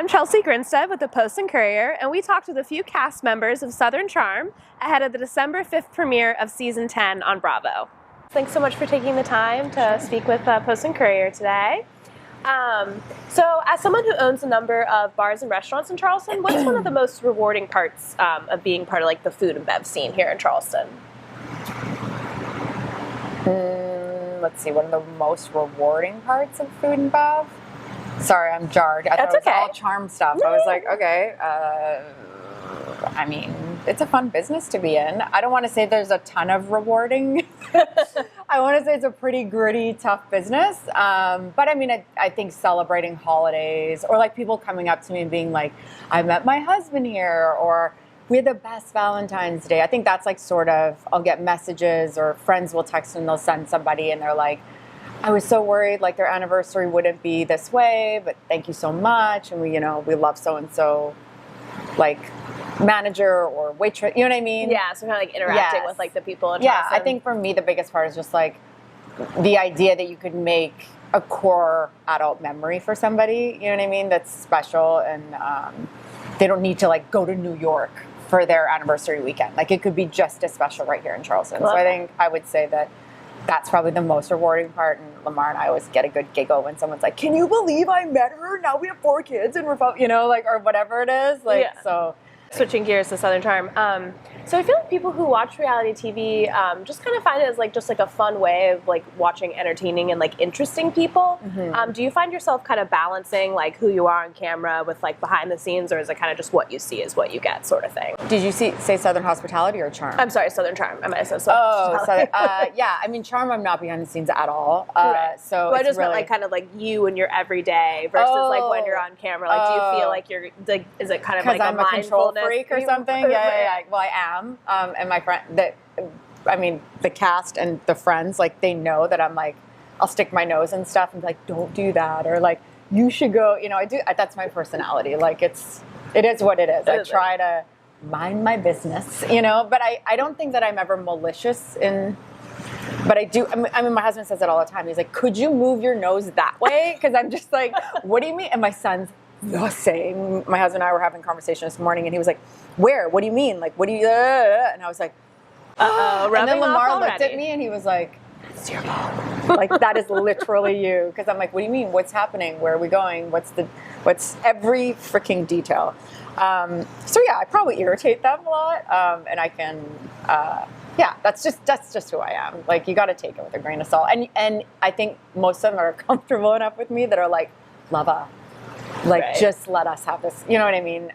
I'm Chelsea Grinstead with the Post and Courier, and we talked with a few cast members of Southern Charm ahead of the December 5th premiere of Season 10 on Bravo. Thanks so much for taking the time to speak with Post and Courier today. So as someone who owns a number of bars and restaurants in Charleston, what's one of the most rewarding parts of being part of like the food and bev scene here in Charleston? Let's see, one of the most rewarding parts of food and bev? Sorry, I'm jarred. I thought it was all charm stuff. I was like, okay, I mean, it's a fun business to be in. I don't want to say there's a ton of rewarding. I want to say it's a pretty gritty, tough business. But I mean, I think celebrating holidays or like people coming up to me and being like, I met my husband here, or we had the best Valentine's Day. I think that's like sort of, I'll get messages or friends will text and they'll send somebody and they're like, I was so worried like their anniversary wouldn't be this way, but thank you so much. And we love so-and-so like manager or waitress, you know what I mean? Yeah, so kind of like interacting with like the people in Charleston. Yeah, I think for me the biggest part is just like the idea that you could make a core adult memory for somebody, you know what I mean? That's special, and they don't need to like go to New York for their anniversary weekend. Like it could be just as special right here in Charleston. So I think I would say that that's probably the most rewarding part. And Lamar and I always get a good giggle when someone's like, can you believe I met her? Now we have 4 kids and we're, like, or whatever it is. Like, yeah. So. Switching gears to Southern Charm. So I feel like people who watch reality TV just kind of find it as like just like a fun way of like watching entertaining and like interesting people. Mm-hmm. Do you find yourself kind of balancing like who you are on camera with like behind the scenes, or is it kind of just what you see is what you get sort of thing? Did you say Southern Hospitality or Charm? I'm sorry, Southern Charm. I might have said Southern Hospitality. Yeah. I mean, Charm, I'm not behind the scenes at all. Right. So I just meant like kind of like you and your everyday versus like when you're on camera. Like, do you feel like you're like, is it kind of like I'm a control freak or something? Yeah. Well, I am. And my friend, the cast and the friends, like they know that I'm like, I'll stick my nose and stuff and be like, don't do that, or like you should go. I do. That's my personality. Like it is what it is. I try to mind my business, But I don't think that I'm ever malicious in. But I do. I mean, my husband says it all the time. He's like, could you move your nose that way? Because I'm just like, what do you mean? And my son's the same. My husband and I were having a conversation this morning, and he was like, where? What do you mean? Like, what do you... And I was like, and then Lamar looked at me, and he was like, it's your fault. Like, that is literally you. Because I'm like, what do you mean? What's happening? Where are we going? What's every freaking detail? So, yeah, I probably irritate them a lot. And I can... that's just who I am. Like, you got to take it with a grain of salt. And I think most of them are comfortable enough with me that are like, Leva, like, just let us have this. You know what I mean?